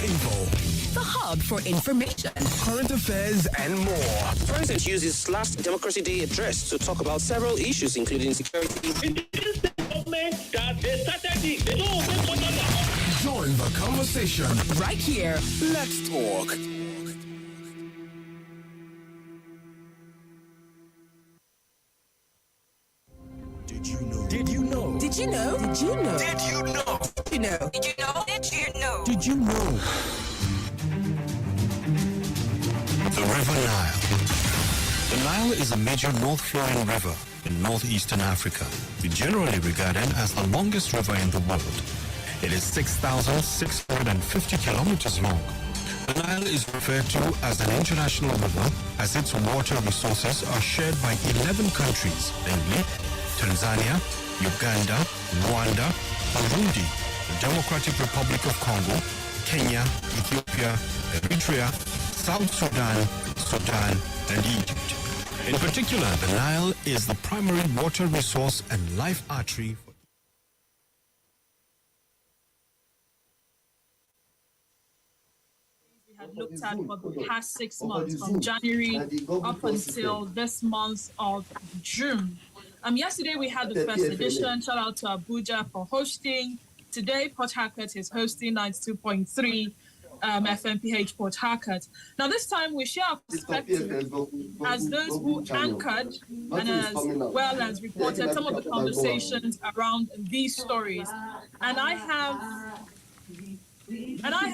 Info, the hub for information, current affairs, and more. President used his last Democracy Day address to talk about several issues, including security. Join the conversation right here. Let's talk. Did you know? Did you know? Did you know? Did you know? Did you know? Did you know? Did you know? Did you know? Did you know? The River Nile. The Nile is a major north-flowing river in northeastern Africa, generally regarded as the longest river in the world. It is 6,650 kilometers long. The Nile is referred to as an international river as its water resources are shared by 11 countries, namely Tanzania, Uganda, Rwanda, Burundi, the Democratic Republic of Congo, Kenya, Ethiopia, Eritrea, South Sudan, Sudan, and Egypt. In particular, the Nile is the primary water resource and life artery for had looked at for the past 6 months, from January up until this month of June. Yesterday we had the first edition. Shout out to Abuja for hosting. Today, Port Harcourt is hosting 92.3 FMPH Port Harcourt. Now, this time we share our perspective as those who anchored and as well as reported some of the conversations around these stories. And I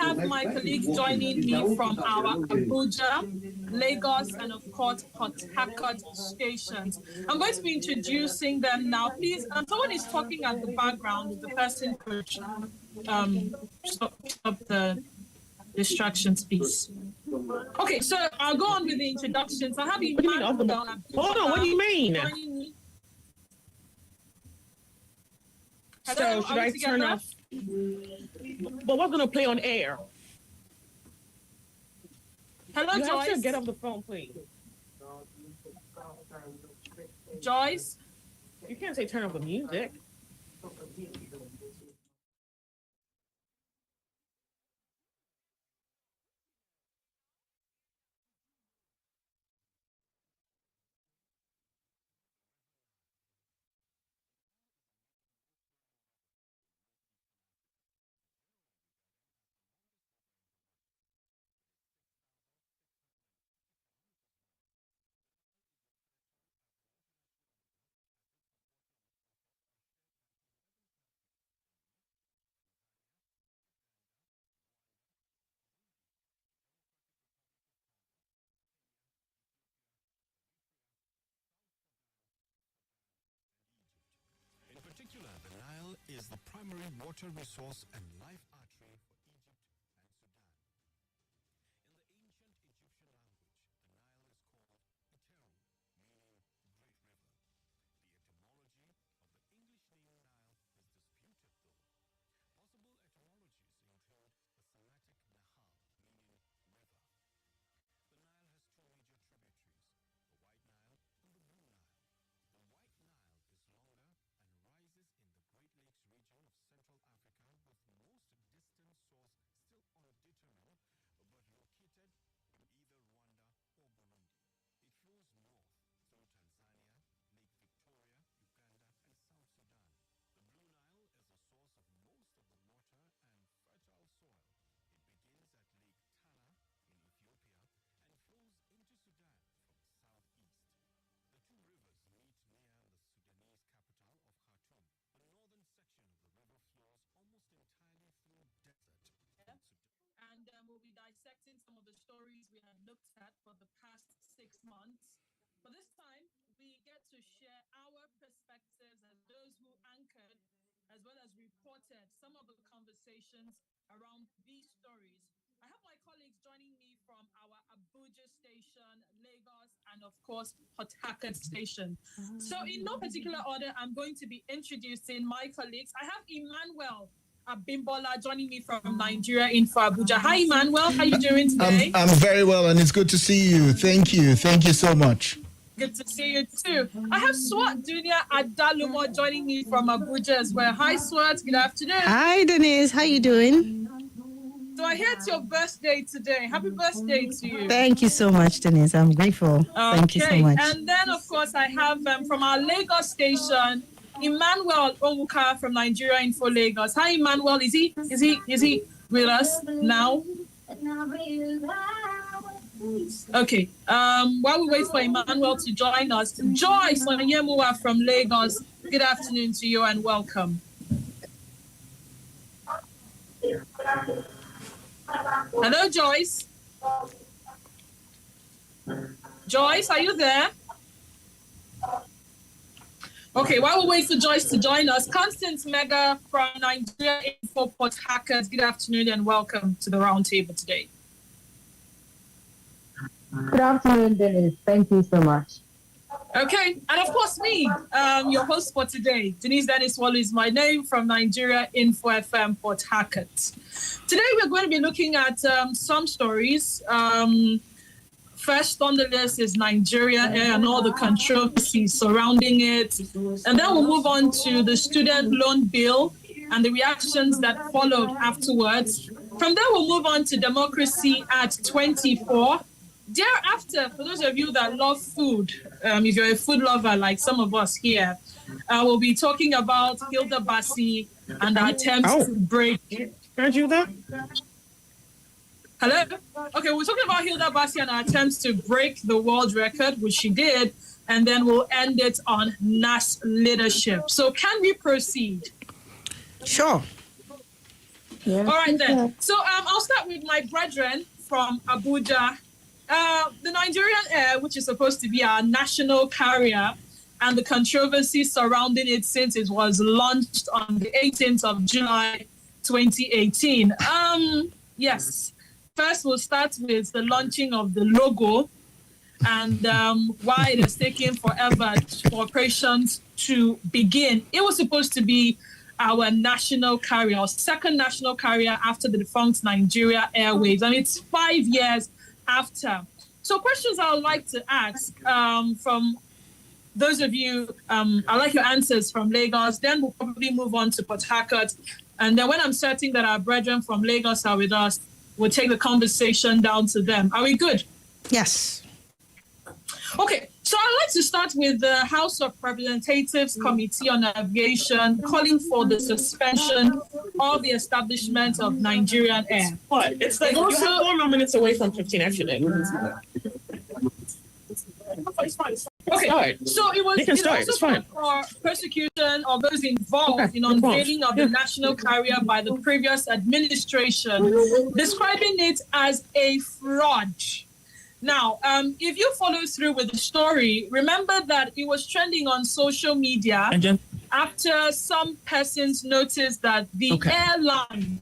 have my colleagues joining me from our Abuja, Lagos, and of course, Port Harcourt stations. I'm going to be introducing them now. Please, someone is talking at the background. If the person could stop the distractions, please. Okay, so I'll go on with the introductions. I have Emmanuel. Hold on, what do you mean? Hello, so should I turn off? But we're gonna play on air. Hello, you Joyce. Have to get off the phone, please. Joyce. You can't say turn off the music. The Nile is the primary water resource and life artery for Egypt and Sudan. In the ancient Egyptian language, the Nile is called Iteru, meaning great river. The etymology of the English name Nile is disputed, though. Possible etymologies include the Semitic Nahal, meaning river. The Nile has two major tributaries, the White Nile and the Blue Nile. The White Nile is longer and rises in the Great Lakes region of Central Africa, with most distant source still undetermined, but located in either Rwanda or Burundi. It flows north through Tanzania, Lake Victoria, Uganda, and South Sudan. The Blue Nile is the source of most of the water and fertile soil. It begins at Lake Tana in Ethiopia and flows into Sudan from southeast. The two rivers meet near the Sudanese capital of Khartoum. The northern section of the river flows almost entirely through desert. And we'll be dissecting some of the stories we have looked at for the past 6 months. But this time, we get to share our perspectives as those who anchored as well as reported some of the conversations around these stories. I have my colleagues joining me from our Abuja station, Lagos, and of course, Port Harcourt station. So in no particular order, I'm going to be introducing my colleagues. I have Emmanuel Abimbola joining me from Nigeria in for Abuja. Hi, Emmanuel. How are you doing today? I'm very well, and it's good to see you. Thank you. Thank you so much. Good to see you too. I have Swat Adalumo joining me from Abuja as well. Hi, Swat. Good afternoon. Hi, Denise. How you doing? So I hear it's your birthday today. Happy birthday to you. Thank you so much, Denise. I'm grateful. Thank you so much. And then, of course, I have from our Lagos station, Emmanuel Onwuka from Nigeria Info Lagos. Hi, Emmanuel. Is he with us now? Okay. While we wait for Emmanuel to join us, Joyce Onyemuwa from Lagos. Good afternoon to you and welcome. Hello, Joyce. Joyce, are you there? Okay, while we wait for Joyce to join us, Constance Mega from Nigeria Info Port Hackers. Good afternoon and welcome to the roundtable today. Good afternoon, Dennis. Thank you so much. Okay, and of course me, your host for today, Denise Dennis is my name from Nigeria Info FM Port Hackers. Today we're going to be looking at some stories. First on the list is Nigeria Air and all the controversies surrounding it. And then we'll move on to the student loan bill and the reactions that followed afterwards. From there, we'll move on to democracy at 24. Thereafter, for those of you that love food, if you're a food lover like some of us here, we'll be talking about Hilda Baci and our attempts to break. Heard you there? Hello? Okay, we're talking about Hilda Baci and our attempts to break the world record, which she did, and then we'll end it on NAS leadership. So can we proceed? Sure. Yeah. All right then. So I'll start with my brethren from Abuja. The Nigerian Air, which is supposed to be our national carrier, and the controversy surrounding it since it was launched on the 18th of July 2018. Yes. First, we'll start with the launching of the logo and why it has taken forever for operations to begin. It was supposed to be our national carrier, our second national carrier after the defunct Nigeria Airways, and it's 5 years after. So questions I would like to ask from those of you, I like your answers from Lagos, then we'll probably move on to Port Harcourt. And then when I'm certain that our brethren from Lagos are with us, we'll take the conversation down to them. Are we good? Yes. Okay, so I'd like to start with the House of Representatives Committee on Aviation calling for the suspension of the establishment of Nigerian Air. What? It's like Also- you're 4 more minutes away from 15, actually. Okay, Start. so it was You can start, also it's fine. for persecution of those involved in unveiling of the national carrier by the previous administration, describing it as a fraud. Now, if you follow through with the story, remember that it was trending on social media after some persons noticed that the airline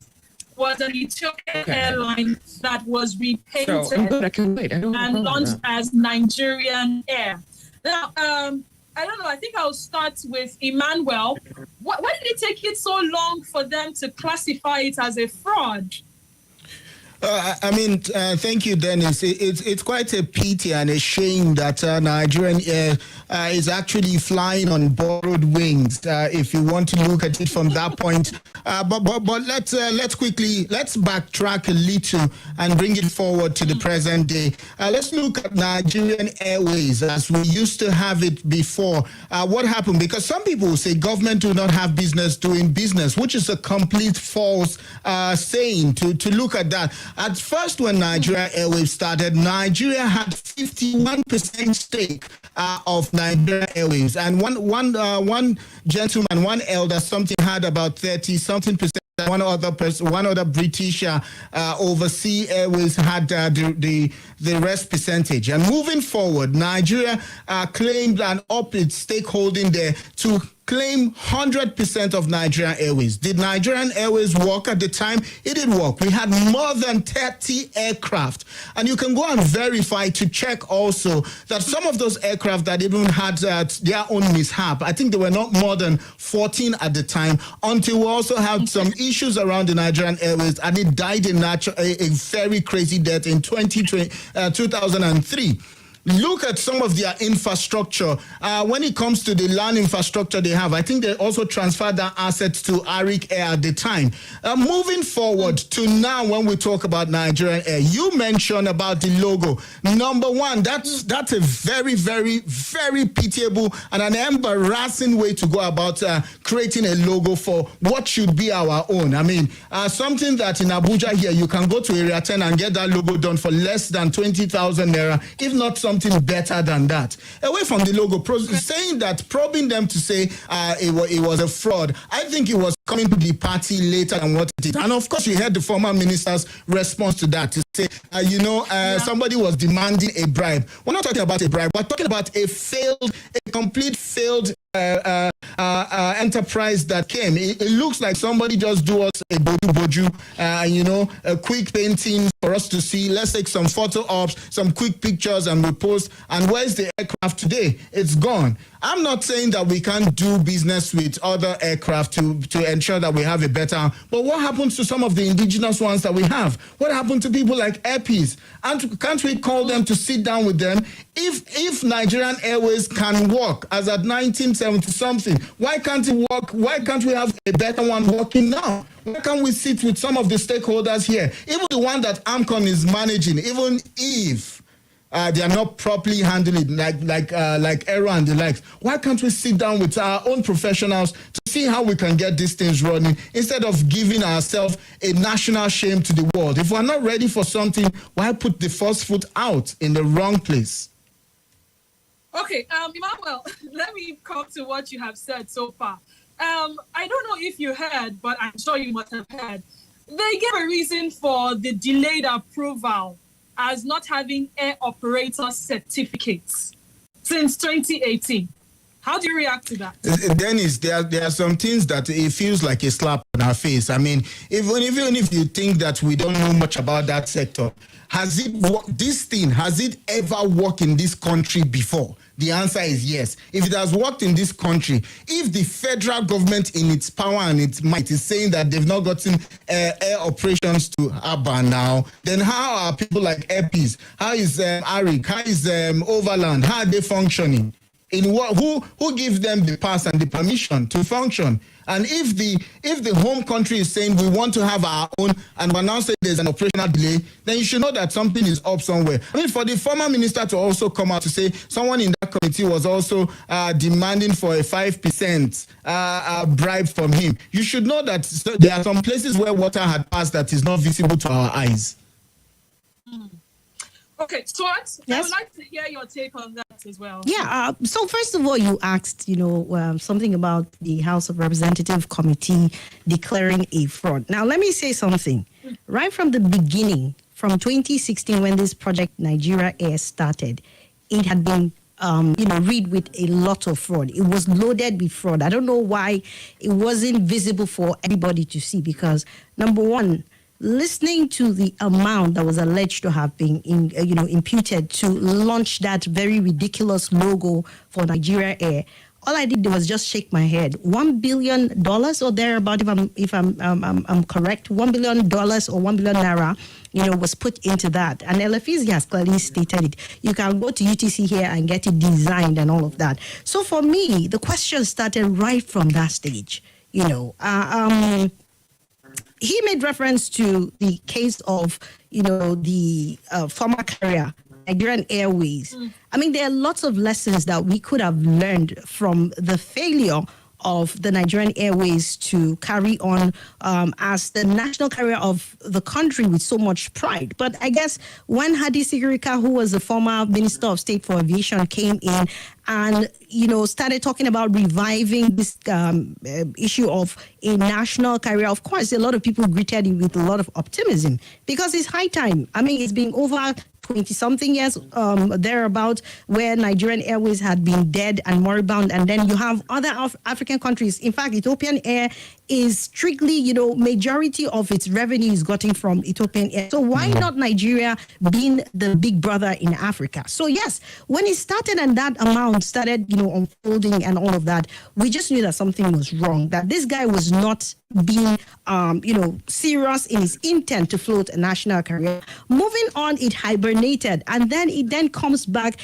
was an Ethiopian airline that was repainted and launched as Nigerian Air. Now, I don't know, I think I'll start with Emmanuel. Why did it take it so long for them to classify it as a fraud? Thank you, Dennis. It's quite a pity and a shame that Nigerian Air is actually flying on borrowed wings, if you want to look at it from that point. But let's backtrack a little and bring it forward to the present day. Let's look at Nigerian Airways as we used to have it before. What happened? Because some people will say government do not have business doing business, which is a complete false saying to look at that. At first, when Nigeria Airways started, Nigeria had 51% stake of Nigeria Airways, and one gentleman, one elder, something had about 30-something%. One other British overseas airways had the rest percentage. And moving forward, Nigeria claimed and upped its stakeholding there to claim 100% of Nigerian Airways. Did Nigerian Airways work at the time? It did work. We had more than 30 aircraft. And you can go and verify to check also that some of those aircraft that even had their own mishap, I think there were not more than 14 at the time, until we also had some issues around the Nigerian Airways, and it died a very crazy death in 2003. look at some of their infrastructure. When it comes to the land infrastructure they have, I think they also transferred that assets to Arik Air at the time. Moving forward to now, when we talk about Nigerian Air, you mentioned about the logo. Number one, that's a very, very, very pitiable and an embarrassing way to go about creating a logo for what should be our own. I mean, something that in Abuja here, you can go to Area 10 and get that logo done for less than 20,000 naira, if not something better than that. Away from the logo, saying that, probing them to say it was a fraud, I think it was coming to the party later than what it did. And of course, you heard the former minister's response to that, to say, somebody was demanding a bribe. We're not talking about a bribe, we're talking about a complete failed enterprise that came. It looks like somebody just do us a boju, a quick painting for us to see. Let's take some photo ops, some quick pictures, and we post. And where's the aircraft today? It's gone. I'm not saying that we can't do business with other aircraft to ensure that we have a better. But what happens to some of the indigenous ones that we have? What happened to people like Airpeace? And can't we call them to sit down with them? If Nigerian Airways can work as at 1970 something, why can't it work? Why can't we have a better one working now? Why can't we sit with some of the stakeholders here? Even the one that AMCON is managing, even if they are not properly handling it, like Aero and the likes. Why can't we sit down with our own professionals to see how we can get these things running instead of giving ourselves a national shame to the world? If we're not ready for something, why put the first foot out in the wrong place? Okay, Emmanuel, let me come to what you have said so far. I don't know if you heard, but I'm sure you must have heard. They gave a reason for the delayed approval as not having air operator certificates since 2018. How do you react to that? Dennis, there are some things that it feels like a slap on our face. I mean, even if you think that we don't know much about that sector, has it ever worked in this country before? The answer is yes. If it has worked in this country, if the federal government in its power and its might is saying that they've not gotten air operations to Aba now, then how are people like Airpeace? How is Arik? How is Overland? How are they functioning? Who gives them the pass and the permission to function? And if the home country is saying we want to have our own and we're now saying there's an operational delay, then you should know that something is up somewhere. I mean, for the former minister to also come out to say someone in that committee was also demanding for a 5% bribe from him, you should know that there are some places where water had passed that is not visible to our eyes. Okay, Swat, yes? I would like to hear your take on that as well. Yeah, so first of all, you asked, something about the House of Representative Committee declaring a fraud. Now, let me say something. Right from the beginning, from 2016, when this project Nigeria Air started, it had been read with a lot of fraud. It was loaded with fraud. I don't know why it wasn't visible for everybody to see because, number one, listening to the amount that was alleged to have been imputed to launch that very ridiculous logo for Nigeria Air, all I did was just shake my head. $1 billion or thereabout, if I'm correct, $1 billion or 1 billion naira, was put into that. And LFEZ has clearly stated it. You can go to UTC here and get it designed and all of that. So for me, the question started right from that stage. He made reference to the case of, the former carrier, Nigerian Airways. I mean, there are lots of lessons that we could have learned from the failure of the Nigerian Airways to carry on as the national carrier of the country with so much pride. But I guess when Hadi Sigirika, who was the former Minister of State for Aviation, came in and, started talking about reviving this issue of a national carrier, of course, a lot of people greeted it with a lot of optimism because it's high time. I mean, it's been over 20-something years thereabout where Nigerian Airways had been dead and moribund, and then you have other African countries. In fact, Ethiopian Air is strictly, majority of its revenue is gotten from Ethiopian Air. So why not Nigeria being the big brother in Africa? So yes, when it started and that amount started, unfolding and all of that, we just knew that something was wrong, that this guy was not being, serious in its intent to float a national carrier. Moving on, it hibernated, and then it then comes back,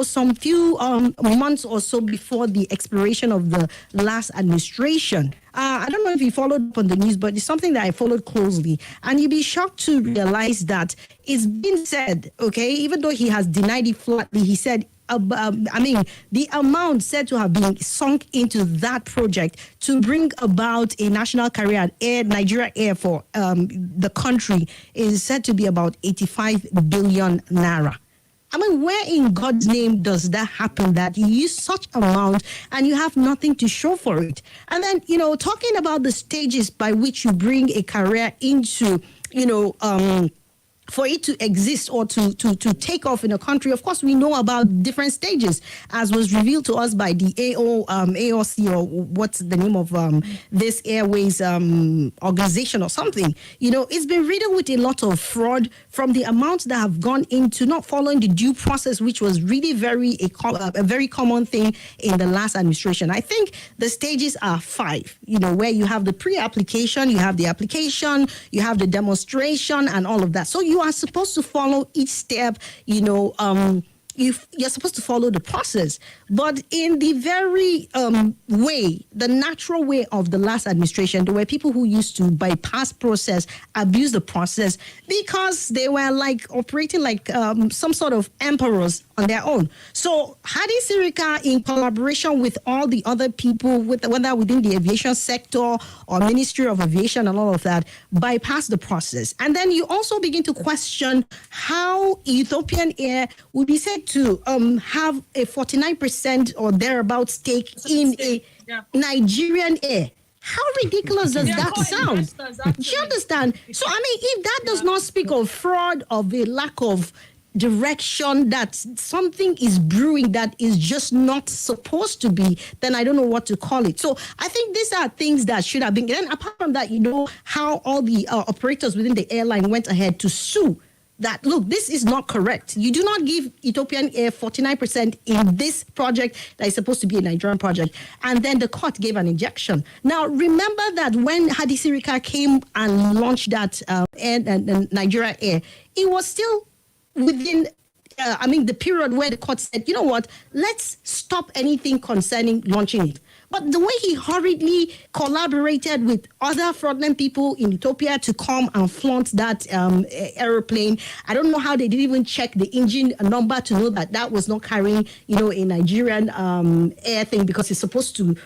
some few months or so before the expiration of the last administration. I don't know if you followed up on the news, but it's something that I followed closely. And you'd be shocked to realize that it's been said, okay, even though he has denied it flatly, he said, the amount said to have been sunk into that project to bring about a national carrier at Nigeria Air for the country is said to be about 85 billion naira. I mean, where in God's name does that happen, that you use such amount and you have nothing to show for it? And then, talking about the stages by which you bring a career into, for it to exist or to take off in a country, of course, we know about different stages, as was revealed to us by the AOC, or what's the name of this airways organization or something. It's been riddled with a lot of fraud, from the amounts that have gone into not following the due process, which was really a very common thing in the last administration. I think the stages are 5, where you have the pre-application, you have the application, you have the demonstration and all of that. So you are supposed to follow each step, you're supposed to follow the process. But in the very the natural way of the last administration, there were people who used to bypass process, abuse the process, because they were operating like some sort of emperors on their own. So Hadi Sirika, in collaboration with all the other people, whether within the aviation sector or Ministry of Aviation and all of that, bypass the process. And then you also begin to question how Ethiopian Air would be said to have a 49% or thereabout stake in a Nigerian Air. How ridiculous does that sound? Do you understand? So, if that does not speak of fraud, of a lack of direction, that something is brewing that is just not supposed to be, then I don't know what to call it. So I think these are things that should have been. Then apart from that, how all the operators within the airline went ahead to sue that, look, this is not correct. You do not give Ethiopian Air 49% in this project that is supposed to be a Nigerian project. And then the court gave an injection. Now, remember that when Hadi Sirika came and launched that Nigeria Air, it was still within the period where the court said, you know what, let's stop anything concerning launching it. But the way he hurriedly collaborated with other fraudulent people in Ethiopia to come and flaunt that aeroplane, I don't know how they didn't even check the engine number to know that was not carrying, a Nigerian air thing, because it's supposed to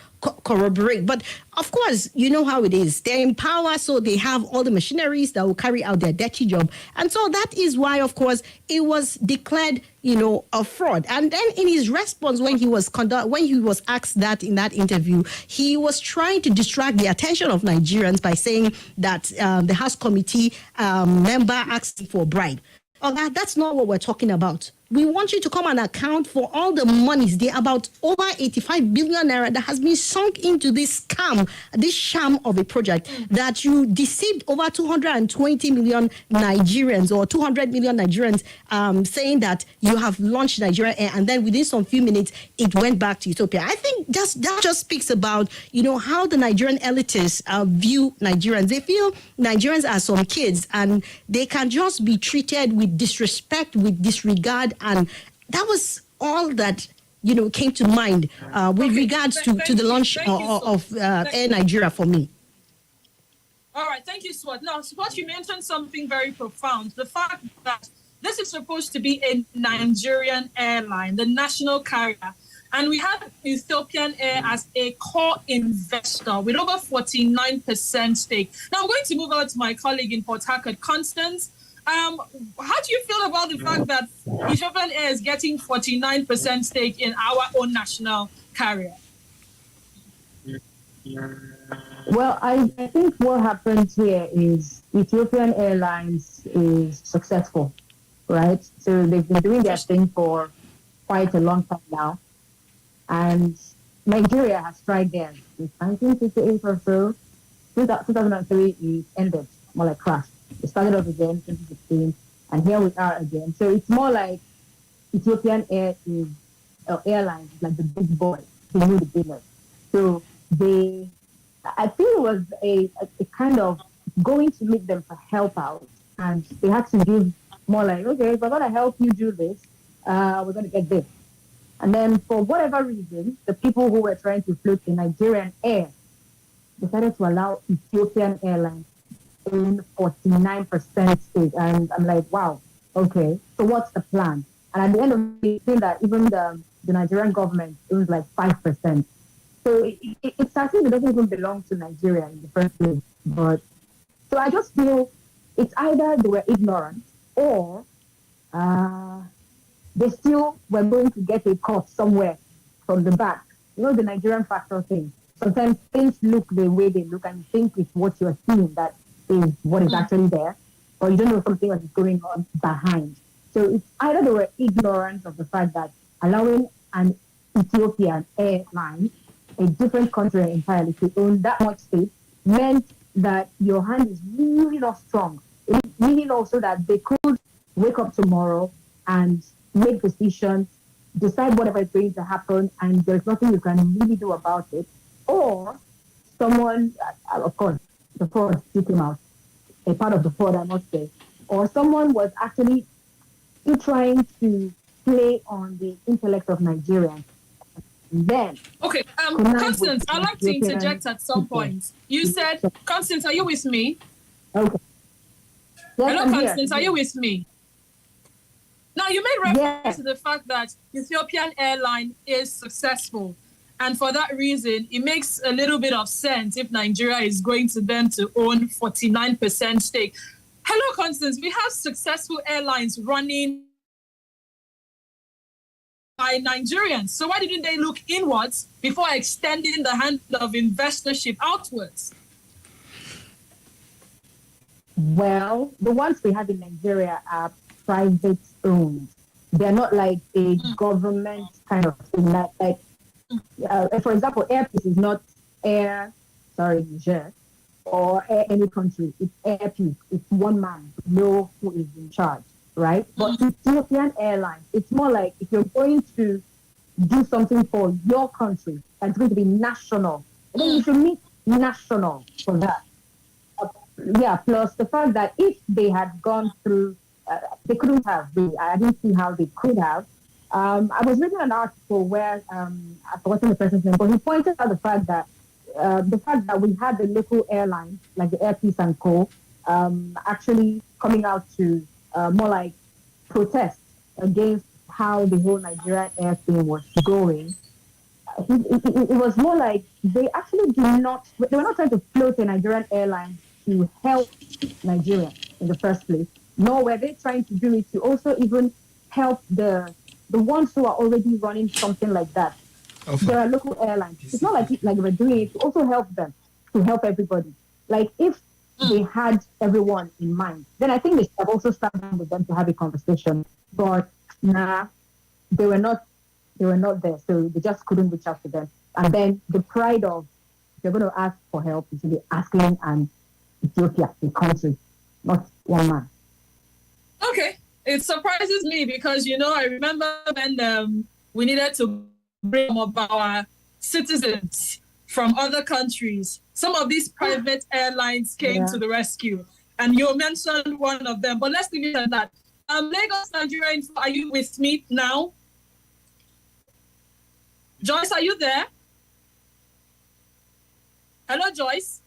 corroborate. But of course, you know how it is. They're in power, so they have all the machineries that will carry out their dirty job. And so that is why, of course, it was declared, a fraud. And then in his response, when he was asked that in that interview, he was trying to distract the attention of Nigerians by saying that the House committee member asked for a bribe. That's not what we're talking about. We want you to come and account for all the monies. They're about over 85 billion naira that has been sunk into this scam, this sham of a project, that you deceived over 220 million Nigerians, or 200 million Nigerians, saying that you have launched Nigeria Air, and then within some few minutes, it went back to Ethiopia. I think that just speaks about, how the Nigerian elitists view Nigerians. They feel Nigerians are some kids, and they can just be treated with disrespect, with disregard. And that was all that, came to mind with regards to the launch of Air Nigeria for me. All right, thank you, Swat. Now, Swat, you mentioned something very profound. The fact that this is supposed to be a Nigerian airline, the national carrier. And we have Ethiopian Air as a core investor with over 49% stake. Now, I'm going to move on to my colleague in Port Harcourt, Constance. How do you feel about the fact that Ethiopian Air is getting 49% stake in our own national carrier? Well, I think what happens here is Ethiopian Airlines is successful, right? So they've been doing their thing for quite a long time now. And Nigeria has tried theirs. In 1958 or so, 2003, it ended, more like crashed. It started off again in 2016, and here we are again. So it's more like Ethiopian Air is airlines, like the big boys who know the business. So they I think it was a kind of going to meet them for help out, and they had to give more like, okay, if we're going to help you do this, we're going to get this. And then for whatever reason, the people who were trying to float in Nigerian Air decided to allow Ethiopian Airlines in 49% stake. And I'm like, wow, okay, so what's the plan? And at the end of the day, that even the Nigerian government, it was like 5%. So it's as if it doesn't even belong to Nigeria in the first place. But so I just feel it's either they were ignorant or they still were going to get a cut somewhere from the back. You know, the Nigerian factor thing. Sometimes things look the way they look and you think it's what you're seeing that is what is actually there, but you don't know something else is going on behind. So it's either they were ignorant of the fact that allowing an Ethiopian airline, a different country entirely, to own that much space meant that your hand is really not strong. Meaning also that they could wake up tomorrow and make decisions, decide whatever is going to happen, and there's nothing you can really do about it. Or someone, of course, the fraud took him out, a part of the fraud, I must say, or someone was actually trying to play on the intellect of Nigerians. Then, okay, Constance, I'd like to interject at some point. You said, Constance, are you with me? Okay. Yes, hello, I'm Constance, here. are you with me? Now, you made reference to the fact that Ethiopian airline is successful. And for that reason, it makes a little bit of sense if Nigeria is going to them to own 49% stake. Hello, Constance. We have successful airlines running by Nigerians. So why didn't they look inwards before extending the hand of investorship outwards? Well, the ones we have in Nigeria are private owned. They're not like a government kind of thing. For example, Air Peace is not Niger, or Air any country. It's Air Peace. It's one man. You know who is in charge, right? But Ethiopian Airlines, it's more like if you're going to do something for your country, and it's going to be national, then you should meet national for that. Plus the fact that if they had gone through, they couldn't have. I didn't see how they could have. I was reading an article where I've forgotten the person's name, but he pointed out the fact that we had the local airlines like the Air Peace and Co. Actually coming out to more like protest against how the whole Nigerian air thing was going. It was more like they actually they were not trying to float a Nigerian airline to help Nigeria in the first place, nor were they trying to do it to also even help the ones who are already running something like that. There are local airlines. It's not like we're doing it to also help them, to help everybody. Like if they had everyone in mind, then I think they should have also sat down with them to have a conversation. But nah, they were not there, so they just couldn't reach out to them. And then the pride of, if you're going to ask for help, you should be asking an Ethiopia, a country, not one man. Okay. It surprises me because, I remember when we needed to bring some of our citizens from other countries. Some of these private airlines came to the rescue. And you mentioned one of them, but let's leave it at that. Lagos, Nigeria, are you with me now? Joyce, are you there? Hello, Joyce.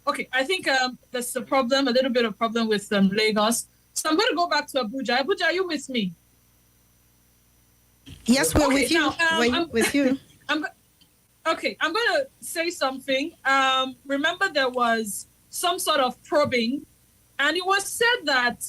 Okay, I think there's a little bit of problem with Lagos. So I'm going to go back to Abuja. Abuja, are you with me? Yes, we're with you. We're with you. I'm going to say something. Remember there was some sort of probing, and it was said that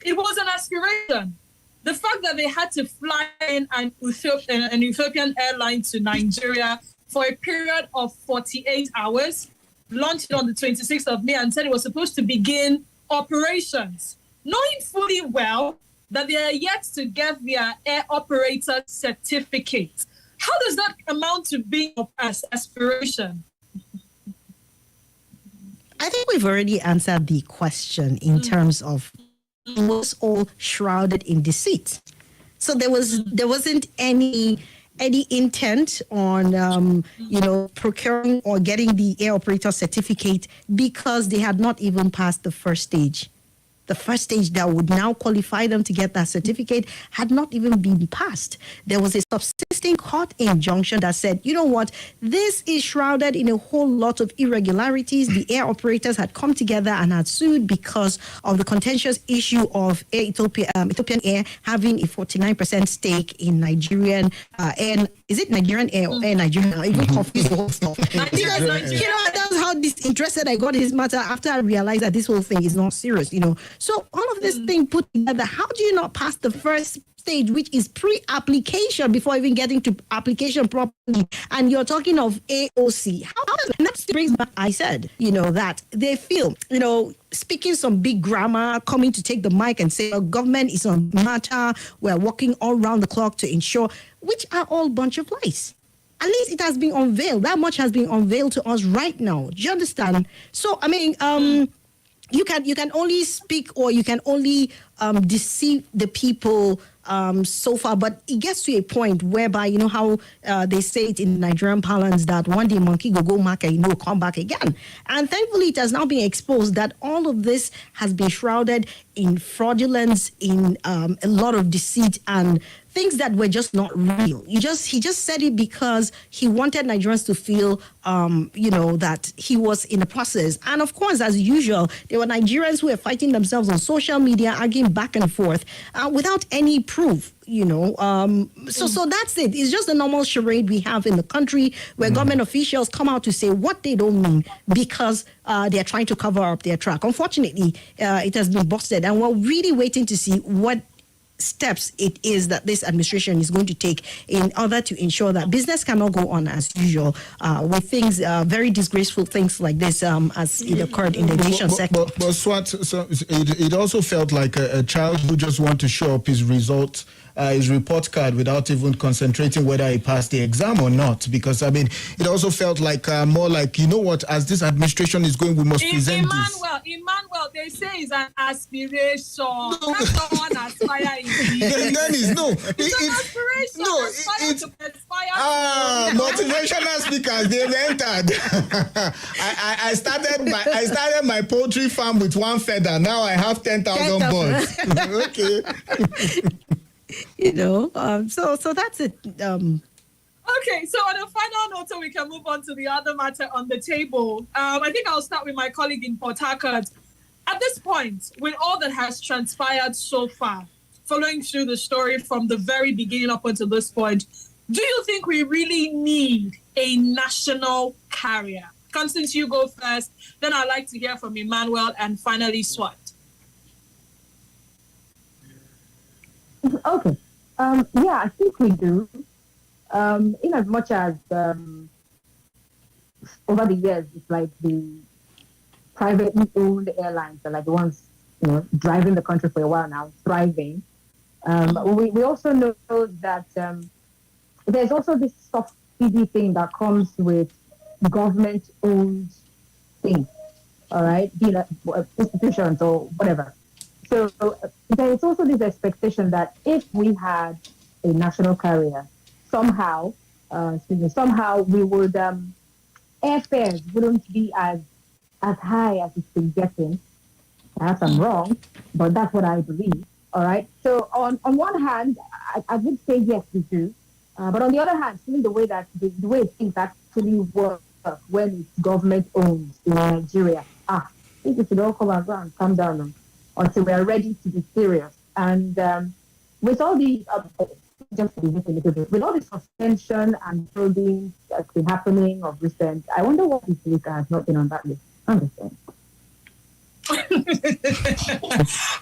it was an aspiration. The fact that they had to fly in an Ethiopian airline to Nigeria for a period of 48 hours, launched on the 26th of May and said it was supposed to begin operations, knowing fully well that they are yet to get their air operator certificate. How does that amount to being an aspiration? I think we've already answered the question in terms of it was all shrouded in deceit. So there wasn't any any intent on, procuring or getting the air operator certificate because they had not even passed the first stage. The first stage that would now qualify them to get that certificate had not even been passed. There was a subsisting court injunction that said, you know what, this is shrouded in a whole lot of irregularities. The air operators had come together and had sued because of the contentious issue of Ethiopian Air having a 49% stake in Nigerian Air. Is it Nigerian Air or Air Nigerian? I even confused the whole stuff. That's how disinterested I got in this matter after I realized that this whole thing is not serious, So all of this thing put together, how do you not pass the first stage, which is pre-application before even getting to application properly? And you're talking of AOC. And that brings back, I said, that they feel, speaking some big grammar, coming to take the mic and say, government is on matter, we're working all around the clock to ensure, which are all bunch of lies. At least it has been unveiled. That much has been unveiled to us right now. Do you understand? So, you can only speak or you can only deceive the people so far, but it gets to a point whereby, how they say it in Nigerian parlance that one day monkey go market, come back again. And thankfully, it has now been exposed that all of this has been shrouded in fraudulence, in a lot of deceit and things that were just not real. He just said it because he wanted Nigerians to feel, that he was in the process. And of course, as usual, there were Nigerians who were fighting themselves on social media, arguing back and forth without any proof. So that's it. It's just a normal charade we have in the country where government officials come out to say what they don't mean because they're trying to cover up their track. Unfortunately, it has been busted, and we're really waiting to see what steps it is that this administration is going to take in order to ensure that business cannot go on as usual with things, very disgraceful things like this as it occurred in the aviation sector. But Swat, so it also felt like a child who just wants to show up his results, his report card without even concentrating whether he passed the exam or not. Because, it also felt like more like, as this administration is going, we must present this. Emmanuel, they say it's an aspiration. That's not one aspire in Dennis, no. It's an aspiration. No, it's motivational speakers, they've entered. I started my poultry farm with one feather. Now I have 10,000 birds. Okay. So that's it. Okay, so on a final note, so we can move on to the other matter on the table. I think I'll start with my colleague in Port Harcourt. At this point, with all that has transpired so far, following through the story from the very beginning up until this point, do you think we really need a national carrier? Constance, you go first. Then I'd like to hear from Emmanuel and finally Swat. Okay. I think we do. In as much as over the years, it's like the privately owned airlines are like the ones, driving the country for a while now, thriving. We also know that there's also this subsidy thing that comes with government-owned things, all right, institutions or whatever. So there is also this expectation that if we had a national carrier, somehow we would airfares wouldn't be as high as it's been getting. Perhaps I'm wrong, but that's what I believe. All right. So on one hand, I would say yes, we do, but on the other hand, seeing the way things actually work when it's government owned in Nigeria, I think it should all come around, come down until we are ready to be serious. And with all these, just to be a little bit, with all the suspension and probing that's been happening of recent, I wonder what this week has not been on that list. Understand? All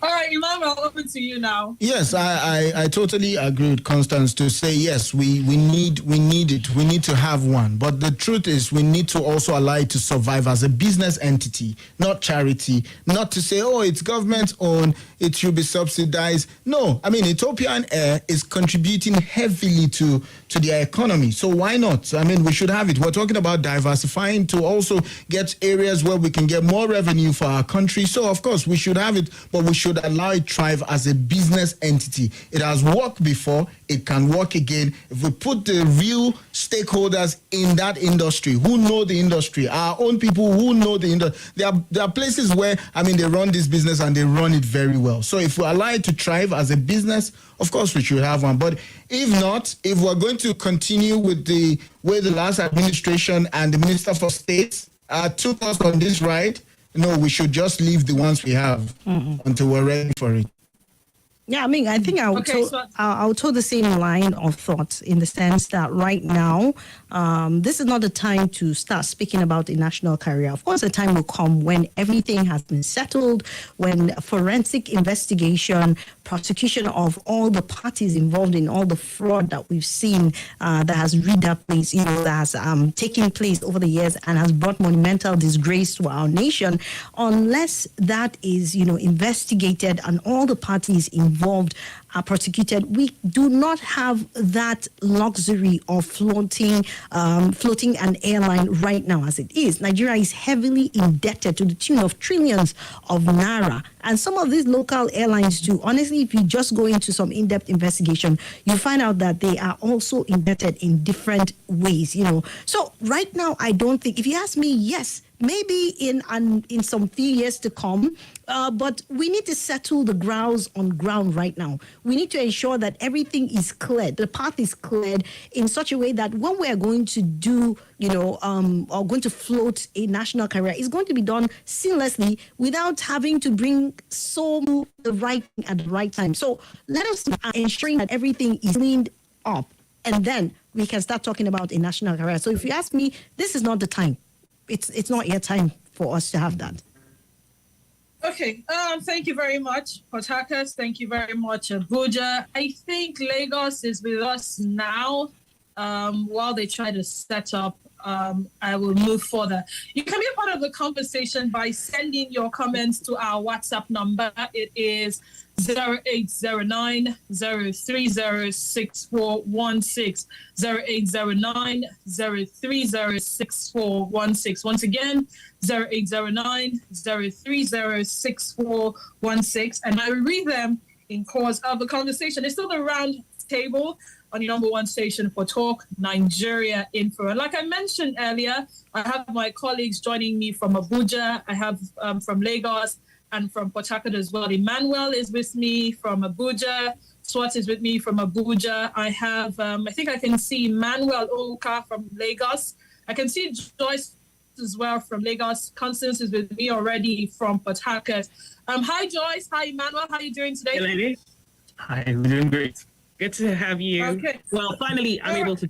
right, Emmanuel, over to you now. Yes, I totally agree with Constance to say yes, we need it. We need to have one. But the truth is we need to also allow it to survive as a business entity, not charity, not to say, it's government owned, it should be subsidized. No, Ethiopian Air is contributing heavily to their economy. So why not? We should have it. We're talking about diversifying to also get areas where we can get more revenue for our country. So of course, we should have it, but we should allow it thrive as a business entity. It has worked before. It can work again. If we put the real stakeholders in that industry who know the industry, our own people who know the industry, there are places where, they run this business and they run it very well. So if we allow it to thrive as a business, of course we should have one. But if not, if we're going to continue with the way the last administration and the Minister for States took us on this ride, no, we should just leave the ones we have until we're ready for it. Yeah, I think I'll toe the same line of thought in the sense that right now, this is not the time to start speaking about a national carrier. Of course, the time will come when everything has been settled, when forensic investigation, prosecution of all the parties involved in all the fraud that we've seen that has that has taken place over the years and has brought monumental disgrace to our nation. Unless that is, investigated and all the parties involved are prosecuted, we do not have that luxury of floating an airline right now as it is. Nigeria is heavily indebted to the tune of trillions of naira. And some of these local airlines too, honestly, if you just go into some in-depth investigation, you find out that they are also indebted in different ways, So right now, I don't think, if you ask me, yes, maybe in some few years to come, but we need to settle the grounds on ground right now. We need to ensure that everything is cleared, the path is cleared in such a way that when we are going to do, or going to float a national carrier, it's going to be done seamlessly without having to bring the right thing at the right time. So let us ensuring that everything is cleaned up, and then we can start talking about a national carrier. So if you ask me, this is not the time. It's not yet time for us to have that. Okay. Thank you very much, Port Harcourt. Thank you very much, Abuja. I think Lagos is with us now. While they try to set up, I will move further. You can be a part of the conversation by sending your comments to our WhatsApp number. It is 0809 030 6416. 0809 030 6416. Once again, 0809 030 6416. And I will read them in course of the conversation. It's still the round table on the number one station for Talk Nigeria Info. And like I mentioned earlier, I have my colleagues joining me from Abuja. I have from Lagos and from Port Harcourt as well. Emmanuel is with me from Abuja. Swat is with me from Abuja. I have, I think I can see Emmanuel Onwuka from Lagos. I can see Joyce as well from Lagos. Constance is with me already from Port Harcourt. Hi, Joyce. Hi, Emmanuel. How are you doing today? Hey, lady. Hi, we're doing great. Good to have you. Okay. Well, finally, I'm able to.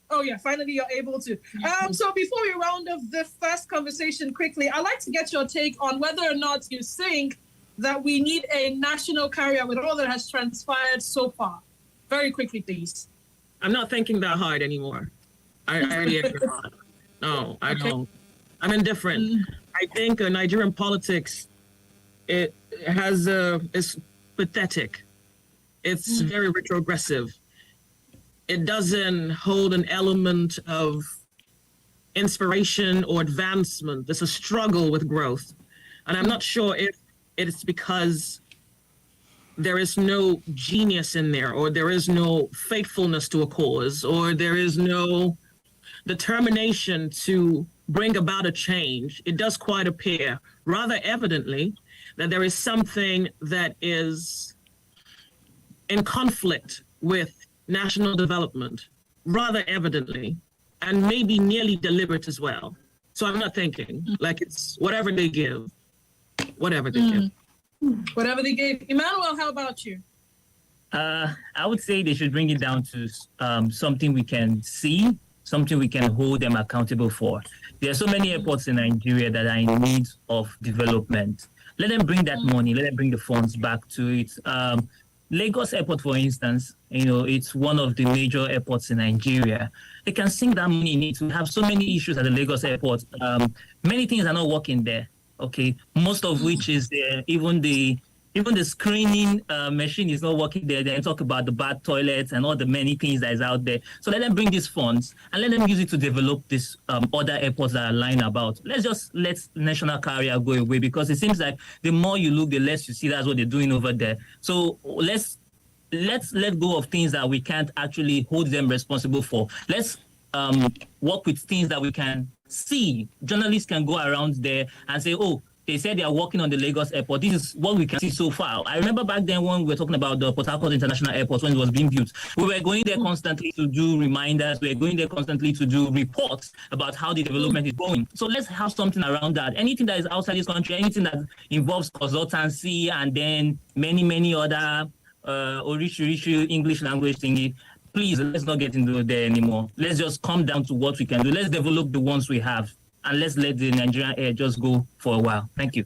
Oh, yeah, finally you're able to. So before we round off the first conversation quickly, I'd like to get your take on whether or not you think that we need a national carrier with all that has transpired so far. Very quickly, please. I'm not thinking that hard anymore. I already agree. No, I don't. I'm indifferent. I think Nigerian politics, is pathetic. It's very retrogressive. It doesn't hold an element of inspiration or advancement. There's a struggle with growth. And I'm not sure if it's because there is no genius in there, or there is no faithfulness to a cause, or there is no determination to bring about a change. It does quite appear, rather evidently, that there is something that is in conflict with national development, rather evidently, and maybe nearly deliberate as well. So I'm not thinking, like, it's whatever they give, whatever they give. Whatever they gave. Emmanuel, how about you? I would say they should bring it down to something we can see, something we can hold them accountable for. There are so many airports in Nigeria that are in need of development. Let them bring that money, let them bring the funds back to it. Lagos Airport, for instance, it's one of the major airports in Nigeria. They can sink that money in it. We have so many issues at the Lagos Airport. Many things are not working there, okay? Most of which is even the even the screening machine is not working there. They talk about the bad toilets and all the many things that is out there. So let them bring these funds and let them use it to develop this other airports that are lying about. Let's just let national carrier go away, because it seems like the more you look, the less you see. That's what they're doing over there. So let's let go of things that we can't actually hold them responsible for. Let's work with things that we can see. Journalists can go around there and say, oh, they said they are working on the Lagos airport. This is what we can see so far. I remember back then when we were talking about the Port Harcourt International Airport, when it was being built, we were going there constantly to do reminders. We were going there constantly to do reports about how the development is going. So let's have something around that. Anything that is outside this country, anything that involves consultancy and then many other Orishu English language thingy, please, let's not get into there anymore. Let's just come down to what we can do. Let's develop the ones we have. And let's let the Nigerian Air just go for a while. Thank you.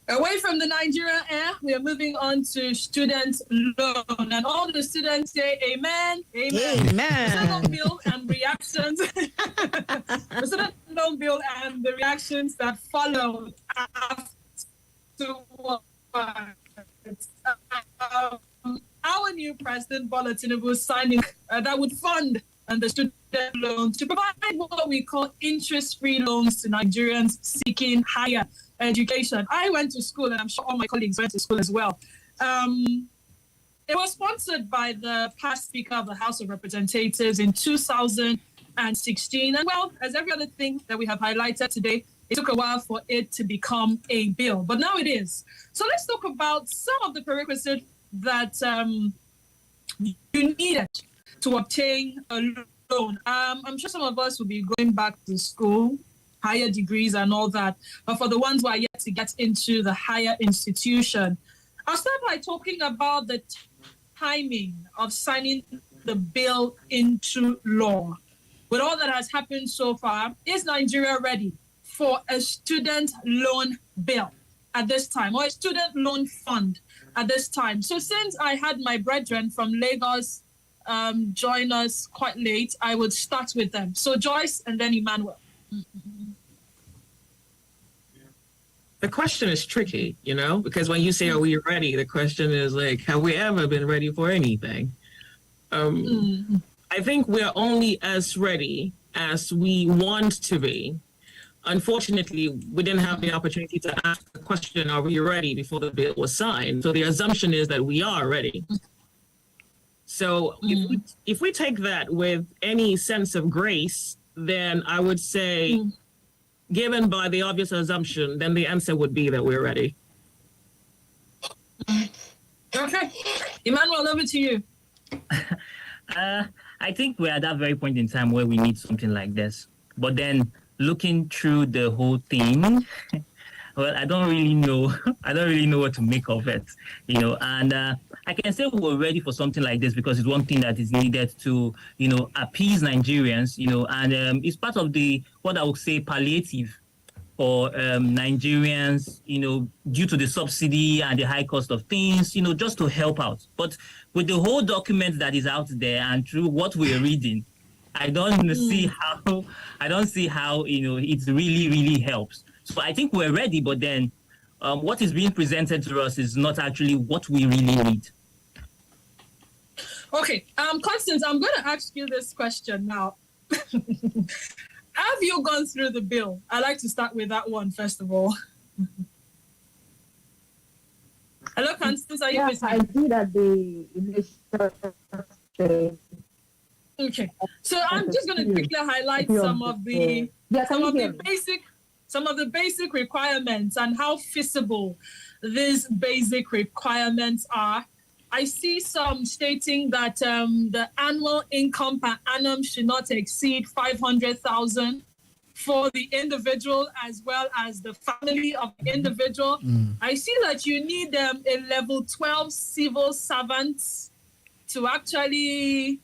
Away from the Nigerian Air, we are moving on to student loan. And all the students say amen, amen. Amen. The student bill and reactions. The student loan bill and the reactions that follow afterwards. Our new president, Bola Tinubu, signing that would fund the student loans to provide what we call interest-free loans to Nigerians seeking higher education. I went to school, and I'm sure all my colleagues went to school as well. It was sponsored by the past Speaker of the House of Representatives in 2016. And well, as every other thing that we have highlighted today, it took a while for it to become a bill, but now it is. So let's talk about some of the prerequisites that you needed to obtain a loan. I'm sure some of us will be going back to school, higher degrees and all that. But for the ones who are yet to get into the higher institution, I'll start by talking about the timing of signing the bill into law. With all that has happened so far, is Nigeria ready for a student loan bill at this time, or a student loan fund at this time? So since I had my brethren from Lagos join us quite late, I would start with them. So Joyce and then Emmanuel. The question is tricky, because when you say, are we ready? The question is like, have we ever been ready for anything? I think we're only as ready as we want to be. Unfortunately, we didn't have the opportunity to ask the question, are we ready, before the bill was signed. So the assumption is that we are ready. So if we take that with any sense of grace, then I would say, given by the obvious assumption, then the answer would be that we're ready. Okay. Emmanuel, over to you. I think we're at that very point in time where we need something like this. But then looking through the whole thing, well, I don't really know. I don't really know what to make of it, and I can say we're ready for something like this because it's one thing that is needed to, appease Nigerians, and it's part of the, what I would say, palliative for Nigerians, due to the subsidy and the high cost of things, just to help out. But with the whole document that is out there and through what we're reading, I don't see how it really helps. So I think we're ready, but then what is being presented to us is not actually what we really need. Okay, Constance, I'm going to ask you this question now. Have you gone through the bill? I'd like to start with that one, first of all. Hello, Constance, are you listening? I did at the initial stage. Okay, so I'm just going to quickly highlight some of the basic requirements and how feasible these basic requirements are. I see some stating that the annual income per annum should not exceed 500,000 for the individual as well as the family of the individual. I see that you need a level 12 civil servant to actually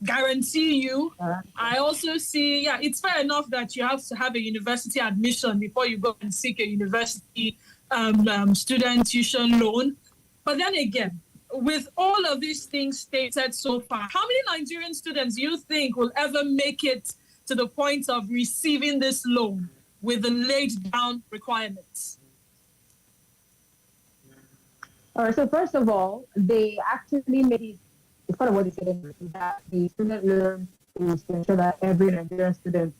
guarantee you. I also see, it's fair enough that you have to have a university admission before you go and seek a university student tuition loan. But then again, with all of these things stated so far, how many Nigerian students do you think will ever make it to the point of receiving this loan with the laid down requirements? All right, so first of all, they actually made it, it's part of what they said, anyway, that the student loan is to ensure that every Nigerian student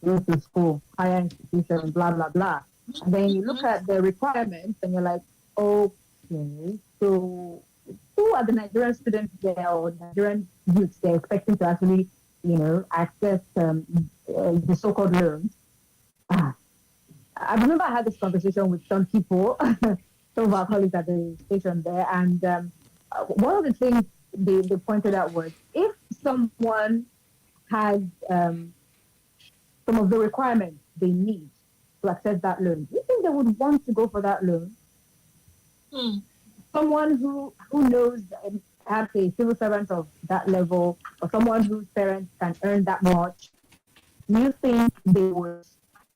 goes to school, higher institution, blah, blah, blah. And then you look at the requirements and you're like, okay, so who are the Nigerian students there or Nigerian youths they're expecting to actually, access the so-called loans? I remember I had this conversation with some people, some of our colleagues at the station there, and one of the things they pointed out was if someone has some of the requirements they need to access that loan, do you think they would want to go for that loan? Someone who knows perhaps a civil servant of that level, or someone whose parents can earn that much, do you think they would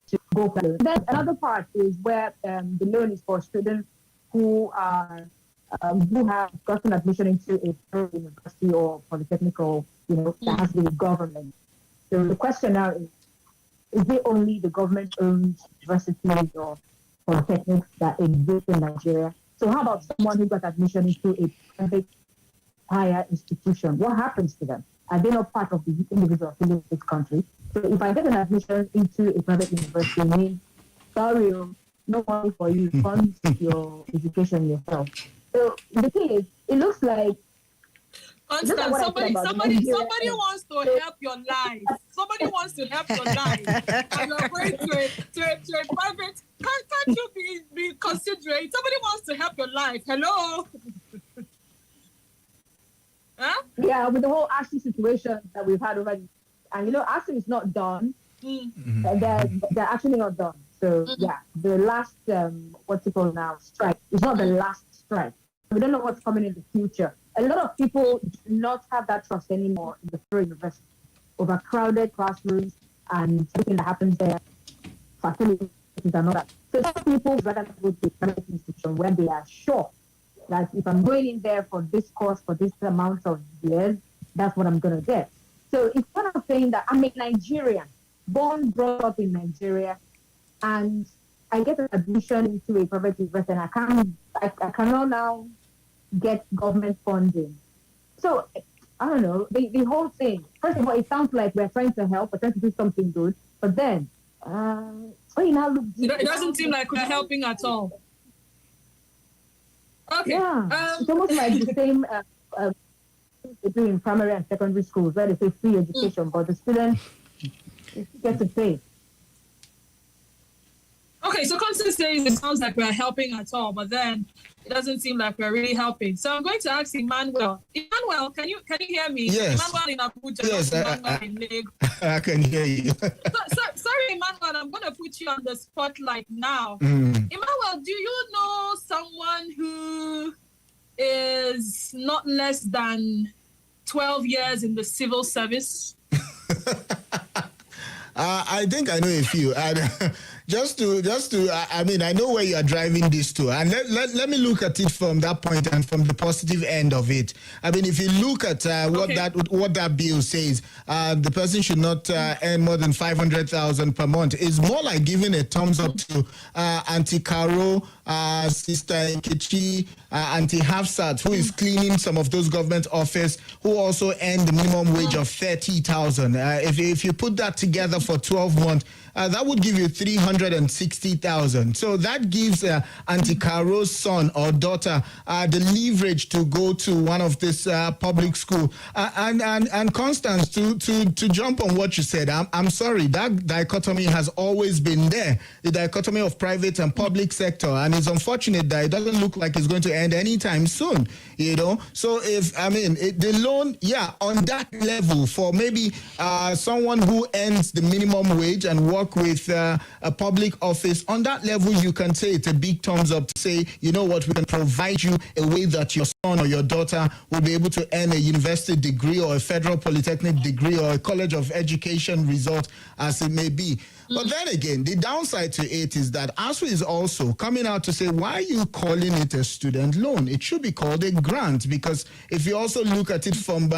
to go for it? Then another part is where the loan is for students who are who have gotten admission into a private university or polytechnical, that has to do with government. So the question now is it only the government-owned universities or polytechnics that exist in Nigeria? So how about someone who got admission into a private higher institution? What happens to them? Are they not part of the individual affiliates of this country? So if I get an admission into a private university, it means, sorry, no money for you, fund your education yourself. So the thing is, it looks like Constance, somebody wants to help your life. Somebody wants to help your life. And you're going to a private. Can't you be considerate? Somebody wants to help your life. Hello? Huh? Yeah, with the whole ASU situation that we've had over, and ASU is not done. They're actually not done. So yeah, the last strike is not the last strike. We don't know what's coming in the future. A lot of people do not have that trust anymore in the Federal University. Overcrowded classrooms and everything that happens there, facilities and all that. So some people rather go to a private institution where they are sure that if I'm going in there for this course for this amount of years, that's what I'm going to get. So it's kind of saying that I'm a Nigerian, born, brought up in Nigeria, and I get an admission into a private university, and I cannot now get government funding. So I don't know, the whole thing. First of all, it sounds like we're trying to help, we're trying to do something good, but then it doesn't seem like we're helping at all. Okay. Yeah, it's almost like the same they do in primary and secondary schools where they say free education, but the students get to pay. Okay, so Constance says it sounds like we're helping at all, but then it doesn't seem like we're really helping. So I'm going to ask Emmanuel. Emmanuel, can you hear me? Yes. Emmanuel in Abuja. Yes, Emmanuel in Lagos. I can hear you. Sorry, Emmanuel, I'm going to put you on the spotlight now. Emmanuel, do you know someone who is not less than 12 years in the civil service? I think I know a few. Just to, I mean, I know where you are driving this to, and let me look at it from that point and from the positive end of it. I mean, if you look at what that bill says, the person should not earn more than 500,000 per month. It's more like giving a thumbs up to Auntie Caro, Sister Nkechi, Auntie Hafsat, who is cleaning some of those government office, who also earn the minimum wage of 30,000. If you put that together for 12 months, that would give you 360,000. So that gives Auntie Caro's son or daughter the leverage to go to one of this public school. And Constance, to jump on what you said, I'm sorry, that dichotomy has always been there, the dichotomy of private and public sector, and it's unfortunate that it doesn't look like it's going to end anytime soon. So the loan, on that level for maybe someone who earns the minimum wage and work with a public office, on that level you can say it's a big thumbs up to say, you know what, we can provide you a way that your son or your daughter will be able to earn a university degree or a federal polytechnic degree or a college of education result, as it may be. But then again, the downside to it is that ASU is also coming out to say, why are you calling it a student loan? It should be called a grant, because if you also look at it from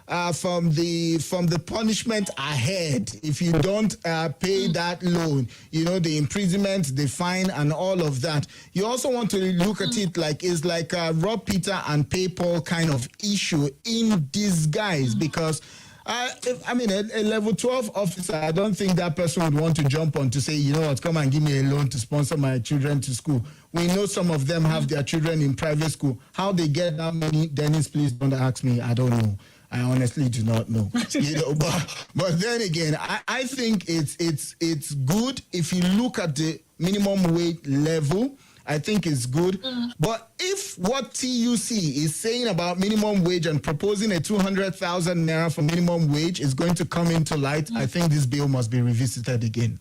from the punishment ahead if you don't pay that loan. You know, the imprisonment, the fine, and all of that. You also want to look at it like it's like a rob Peter and pay Paul kind of issue in disguise, because I mean, a level 12 officer, I don't think that person would want to jump on to say, you know what, come and give me a loan to sponsor my children to school. We know some of them have their children in private school. How they get that money, Dennis, please don't ask me. I don't know. I honestly do not know. You know, but then again, I think it's good if you look at the minimum wage level. I think it's good. But if what TUC is saying about minimum wage and proposing a 200,000 naira for minimum wage is going to come into light, I think this bill must be revisited again.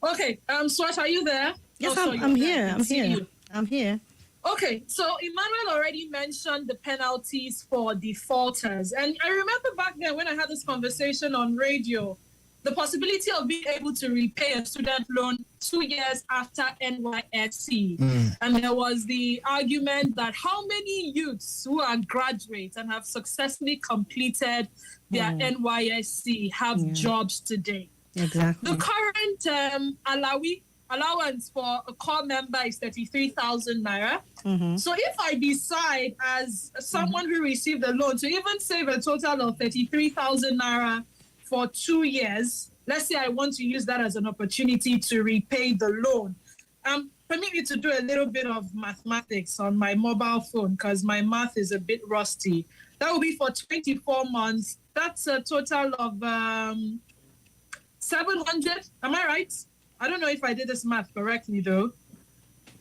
Okay, Swat, are you there? Yes, I'm here. I'm here. Okay, so Emmanuel already mentioned the penalties for defaulters. And I remember back then when I had this conversation on radio, the possibility of being able to repay a student loan 2 years after NYSC. And there was the argument that how many youths who are graduates and have successfully completed their NYSC have jobs today. Exactly. The current allowance for a core member is 33,000 naira. So if I decide as someone who received a loan to even save a total of 33,000 naira for 2 years, let's say I want to use that as an opportunity to repay the loan. Permit me to do a little bit of mathematics on my mobile phone because my math is a bit rusty. That will be for 24 months. That's a total of 700. Am I right? I don't know if I did this math correctly though.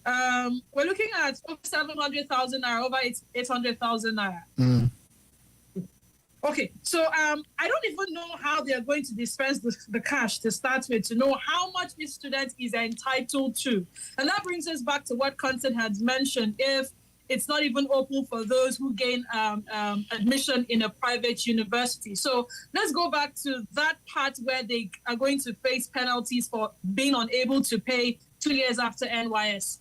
We're looking at over 700,000 naira, over 800,000 naira. Okay, so I don't even know how they're going to dispense the cash to start with to know how much this student is entitled to. And that brings us back to what Constance had mentioned. If it's not even open for those who gain admission in a private university. So let's go back to that part where they are going to face penalties for being unable to pay 2 years after NYS.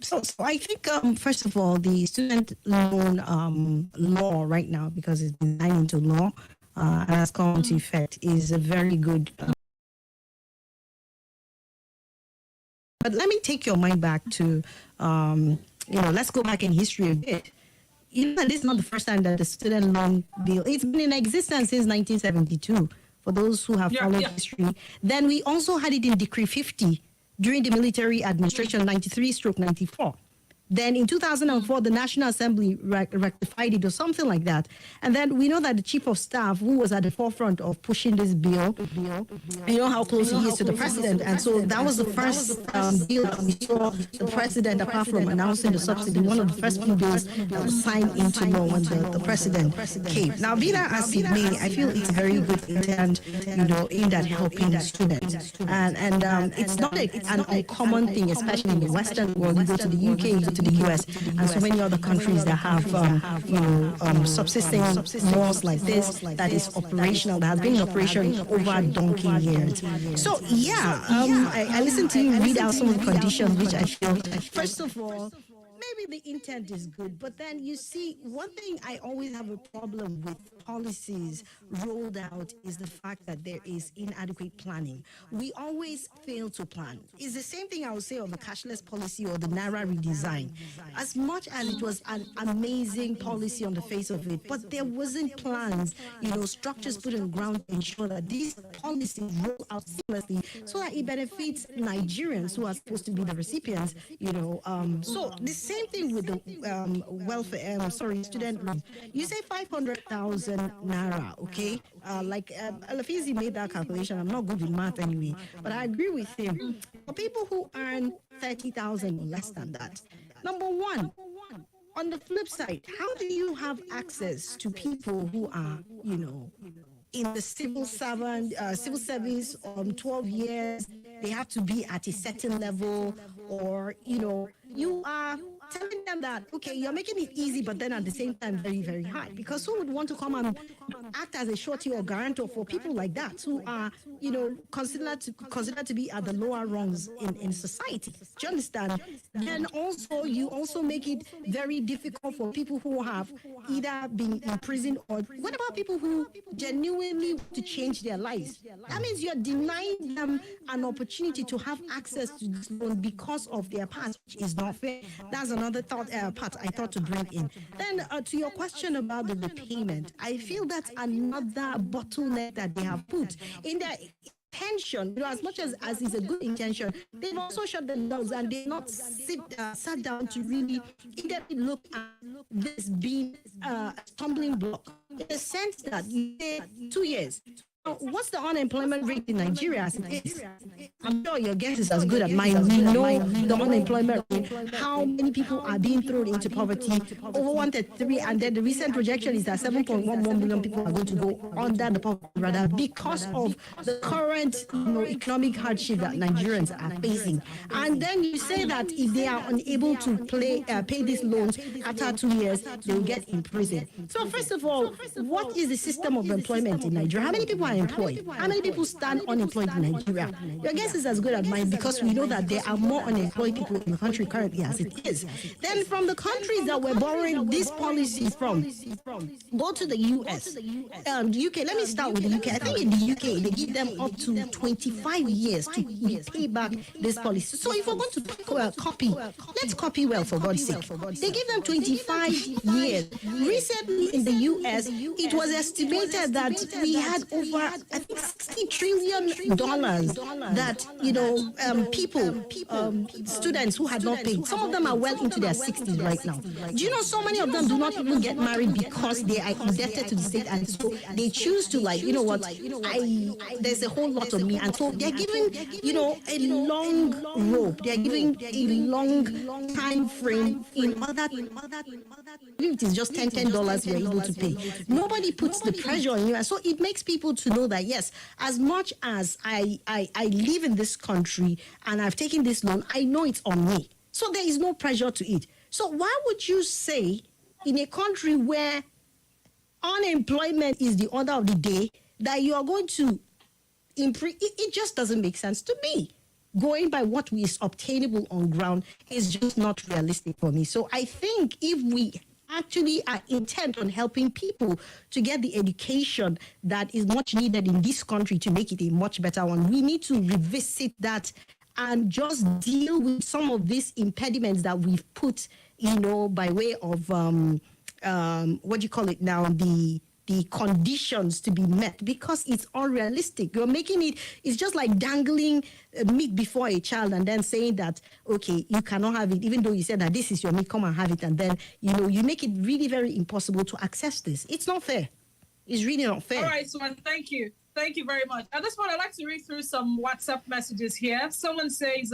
So I think, first of all, the student loan law right now, because it's been signed into law and has come into effect, is a very good. But let me take your mind back to, let's go back in history a bit. You know, this is not the first time that the student loan bill, it's been in existence since 1972, for those who have followed history. Then we also had it in Decree 50, during the military administration, 93/94. Then in 2004, the National Assembly rectified it or something like that. And then we know that the chief of staff, who was at the forefront of pushing this bill, you know how close he is to the president. And so that was the first bill that we saw the president, apart from announcing the subsidy, one of the first few bills that was signed into law when the president came. Now, be that as it may, I feel it's very good intent, aimed at helping students. And it's not an uncommon thing, especially in the Western world. You go to the UK, you go to the US, and so many other countries that have, subsisting laws like this that is operational, that has been in operation over donkey years. So, I listened to you read out some of the conditions, which I feel, first of all, maybe the intent is good, but then you see, one thing I always have a problem with policies rolled out is the fact that there is inadequate planning. We always fail to plan. It's the same thing I would say of the cashless policy or the Naira redesign. As much as it was an amazing policy on the face of it, but there wasn't plans, structures put on the ground to ensure that these policies roll out seamlessly so that it benefits Nigerians who are supposed to be the recipients, So the same thing with the student loan. You say 500,000 naira, okay? Alafizi made that calculation. I'm not good with math anyway, but I agree with him. For people who earn 30,000 or less than that, number one, on the flip side, how do you have access to people who are, in the civil service 12 years, they have to be at a certain level, or, you are telling them that, okay, you're making it easy, but then at the same time, very, very hard. Because who would want to come and act as a shorty or guarantor for people like that who are, considered to be at the lower rungs in society? Do you understand? Then also, you also make it very difficult for people who have either been in prison or what about people who genuinely want to change their lives? That means you're denying them an opportunity to have access to this loan because of their past, which is not fair. That's another part I thought to bring in. Then to your question about the repayment, I feel that's another bottleneck that they have put in their intention. As much as is a good intention, they've also shut the doors and they've not sat down to really look at this being a stumbling block in the sense that you say 2 years. What's the unemployment rate in Nigeria as it is? I'm sure your guess is as good as mine. We know the unemployment rate, how many people are being thrown into poverty, over 133, and then the recent projection is that 7.11 million people are going to go under the poverty radar because of the current economic hardship that Nigerians are facing. And then you say that if they are unable to pay these loans after 2 years, they will get in prison. So first of all, what is the system of employment in Nigeria? How many people are employed? How many people stand unemployed in Nigeria? Your guess is as good as mine because we know that there are more unemployed people in the country currently as it is. Then from the countries that we're borrowing these policies from, go to the US. UK, let me start with the UK. I think in the UK, they give them up to 25 years to pay back this policy. So if we're going to copy, let's copy well, for God's sake. They give them 25 years. Recently in the US, it was estimated that we had over, I think, $60 trillion that, students who had not paid. Some of them are well into their 60s right now. Do you know so many of them do not even get married because they are indebted to the state, and so they choose to, like, you know what, there's a whole lot of me, and so they're giving, a long rope. They're giving a long time frame in other if it is just $10 you're able to pay. Nobody puts the pressure on you, and so it makes people to know that, yes, as much as I live in this country and I've taken this loan, I know it's on me. So there is no pressure to it. So why would you say in a country where unemployment is the order of the day that you are going to improve? It just doesn't make sense to me. Going by what is obtainable on ground is just not realistic for me. So I think if we actually are intent on helping people to get the education that is much needed in this country to make it a much better one, we need to revisit that and just deal with some of these impediments that we've put, by way of what do you call it now, the conditions to be met, because it's unrealistic. You're making it's just like dangling meat before a child and then saying that, okay, you cannot have it, even though you said that this is your meat, come and have it. And then, you make it really very impossible to access this. It's not fair. It's really not fair. All right, Swan, thank you. Thank you very much. At this point, I'd like to read through some WhatsApp messages here. Someone says,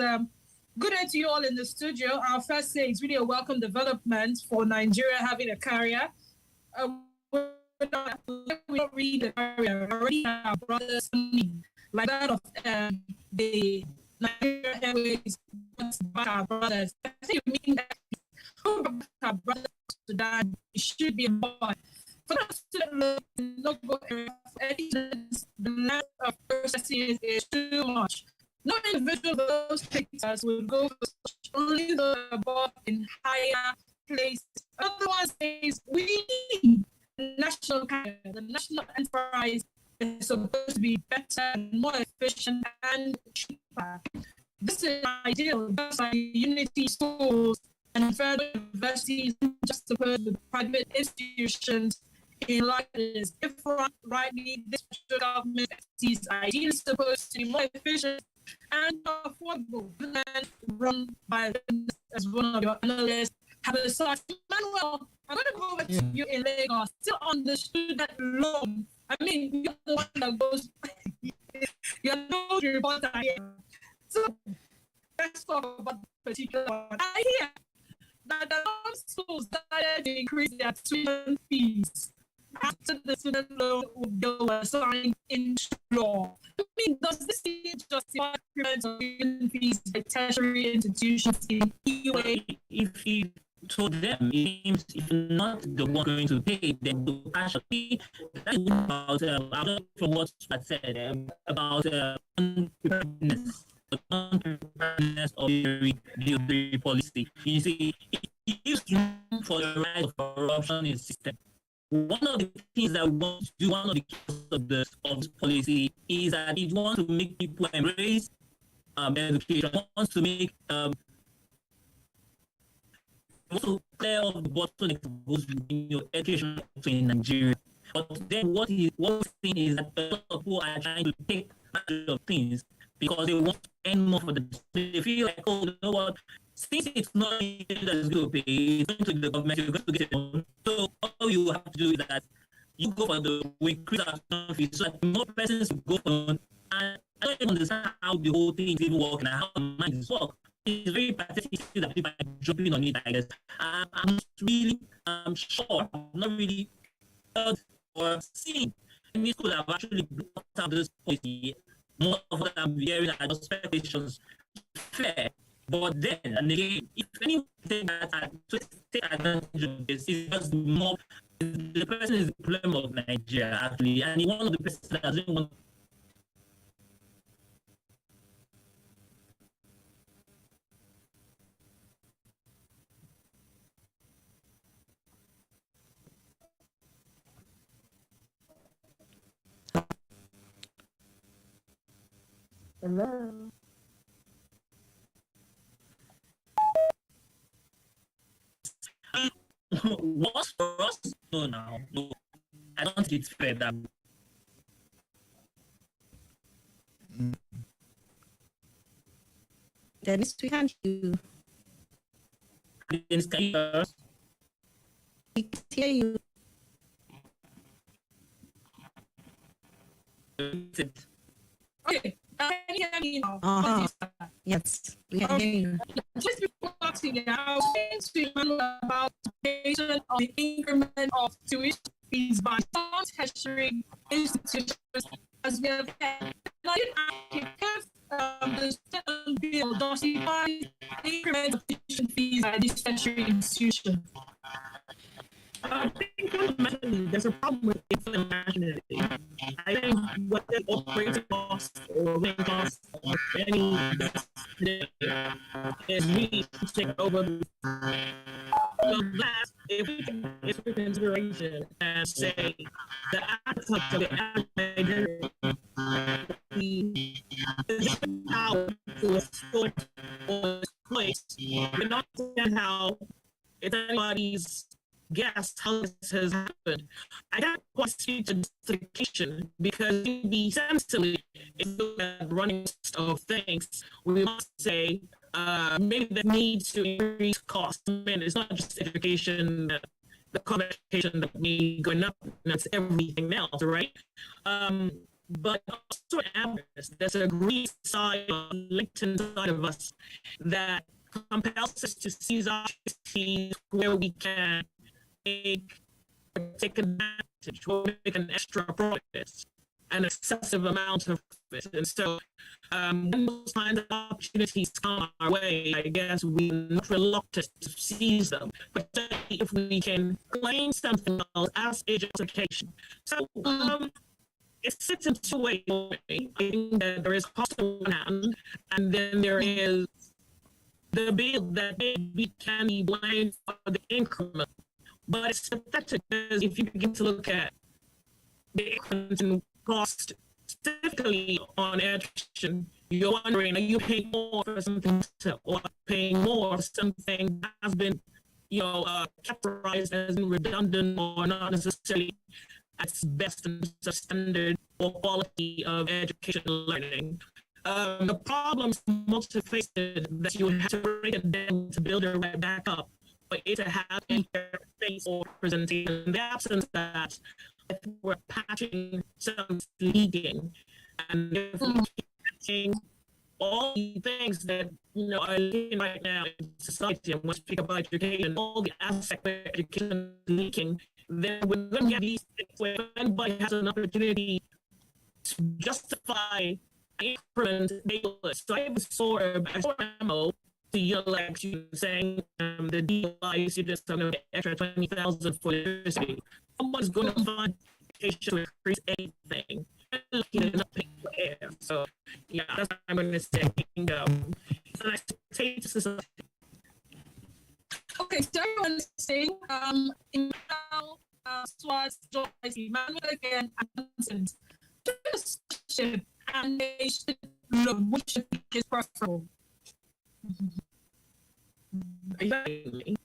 good day to you all in the studio. Our first say it's really a welcome development for Nigeria having a carrier. We don't read the carrier. Already our brothers, like that of the Nigeria Airways, our brothers. I think you mean that our brothers to that should be born. For us to not go the level of processing is too much. No individual of those sectors will go only the above in higher places. Other one says we need the national enterprise is supposed to be better and more efficient and cheaper. This is ideal. That's why unity schools and further universities just supposed to private institutions in like this. If rightly, this government is ideally supposed to be more efficient and affordable and run by as one of your analysts have a source. Emmanuel, I'm going to go over to you in Lagos, still on the student loan. I mean, you're the one that goes, you're no reporter here. So let's talk about the particular one. I hear that the loan schools started to increase their tuition fees after the student loan bill was signed into law. I mean, does this justify payment of tuition fees by tertiary institutions in EUA? If to them, it seems if not the one going to pay, then the partially. That's about from what I said about unpreparedness, of the policy. You see, it gives room for the rise of corruption in the system. One of the things that we want to do, one of the keys of this policy is that it wants to make people embrace education, wants to make also clear off the bottleneck that goes between your education in Nigeria. But then what we're seeing is that a lot of people are trying to take advantage of things because they want to earn more for them. They feel like, oh, you know what? Since it's not you that is going to pay, it's going to the government, you're going to get it on. So all you have to do is that you go for the increase our fees so that more persons will go on. And I don't even understand how the whole thing is even working and how the mind is working. It's very pathetic that people are jumping on it, I guess. I'm not really sure. I'm not really heard or seen any school that have actually brought out this policy. More of what I'm hearing are just speculations. Fair. But then, and again, if anyone take advantage of this, it's just more. The person is the problem of Nigeria, actually. And one of the persons that doesn't want. Hello. What's for us? No. I don't think it's fair that. Dennis, we can't hear you. Dennis, can you hear us? We can hear you. Okay, can you hear me now? Yes, we can hear you. Just before starting, I was going to learn about the of the increment of tuition fees by some tertiary institutions as we have had. And I did ask if the state bill justifies the increment of tuition fees by these tertiary institutions. I think fundamentally there's a problem with internationality. I think what the operating cost or living cost of any is really to take over. So last, if we can take into consideration and say the appetite of the average the power to a sort or place, we not understand how it's anybody's guess how this has happened. I can't quite speak to justification because essentially, if you look at the running list of things, we must say maybe the need to increase costs. I mean, it's not just education, the cost of education that we going up, and that's everything else, right? But also there's a great side, a latent side of us that compels us to seize opportunities where we can take advantage, we'll make an extra profit, an excessive amount of profit. And so when those kinds of opportunities come our way, I guess we're not reluctant to seize them, particularly if we can claim something else as education. So it sits in two ways. I think that there is cost on one hand, and then there is the bill that maybe can be blamed for the increment. But it's pathetic because if you begin to look at the increment in cost, specifically on education, you're wondering, are you paying more for something or paying more for something that has been, categorized as redundant or not necessarily at its best and standard or quality of education and learning? The problem's multifaceted that you have to break it down to build it right back up. But it to have interface or presentation. In the absence of that, I think we're patching some leaking. And if we keep patching all the things that are leaking right now in society, and when we speak about education, all the aspects of education leaking, then we're going to get these things where anybody has an opportunity to justify increment. So I saw a memo like she was saying, the DUI, you just talking about extra 20,000 for electricity. Someone's going to find to increase anything. Not paying for air. So, yeah, that's what I'm going to say. It's an expectation society. Okay, so everyone is saying, Emmanuel, Swat, Joyce, Emmanuel again, and Constance. Discussion and they should look which is preferable. Exactly.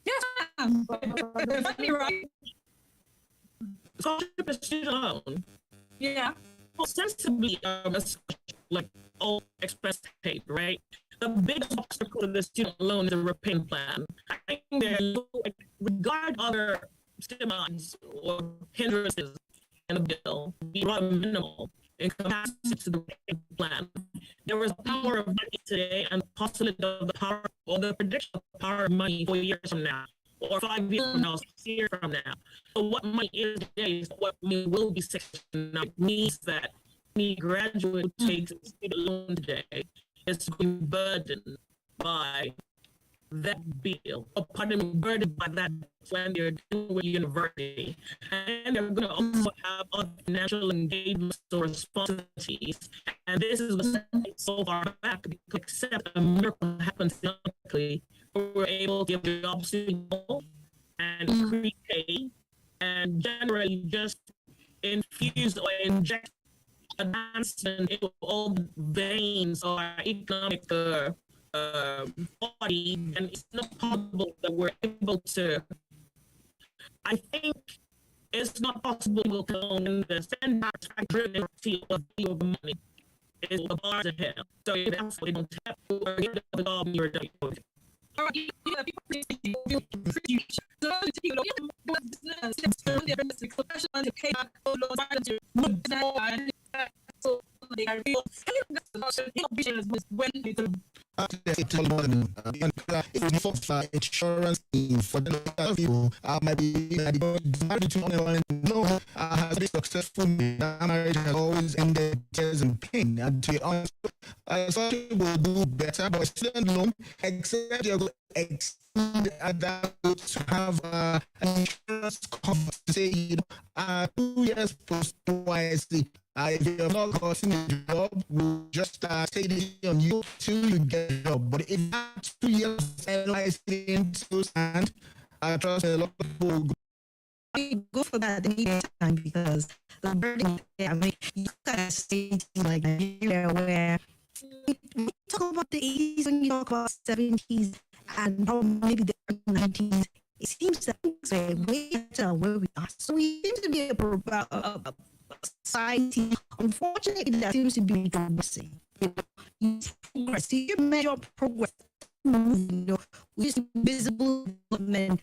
Yes, funny, right? Scholarship alone. Yeah. Ostensibly, like all express paid, right? The biggest obstacle to the student loan is the repayment plan. I think there regard other stimulants or hindrances in the bill, be rather minimal in capacity to the repayment plan. There was power of money today and possibility of the power or the prediction of the power of money 4 years from now, or 5 years from now, 6 years from now. So what money is today is what money will be 6 years from now. It means that any graduate who takes a student loan today is being burdened by that bill, or pardon me, burdened by that when they're dealing with university. And they're going to also have other financial engagements or responsibilities. And this is what's so far back, because except a miracle happens economically, we're able to give jobs to people and increase pay and generally just infuse or inject advancement into all the veins of our economic body, and it's not possible that we're able to. I think it's not possible to own the standard driven of the money is the bars of hell. So that's why they don't have to get the job you're doing. Insurance for the local people might be has been successful. Marriage has always ended tears and pain, and to be honest, some will do better, but student loan, except you're going to exceed that to have an insurance cover to say, 2 years post YSC. If you're not gotten a job, we'll just take it on you till you get a job. But if that 2 years NYC into stand, I trust a lot of people go for that anytime because the burden, I mean, you got states like Nigeria where we talk about the 80s when you talk about 70s and probably maybe the 90s. It seems that things are way better where we are. So we seem to be a society. Unfortunately, that seems to be progressing. You measure progress. With visible development,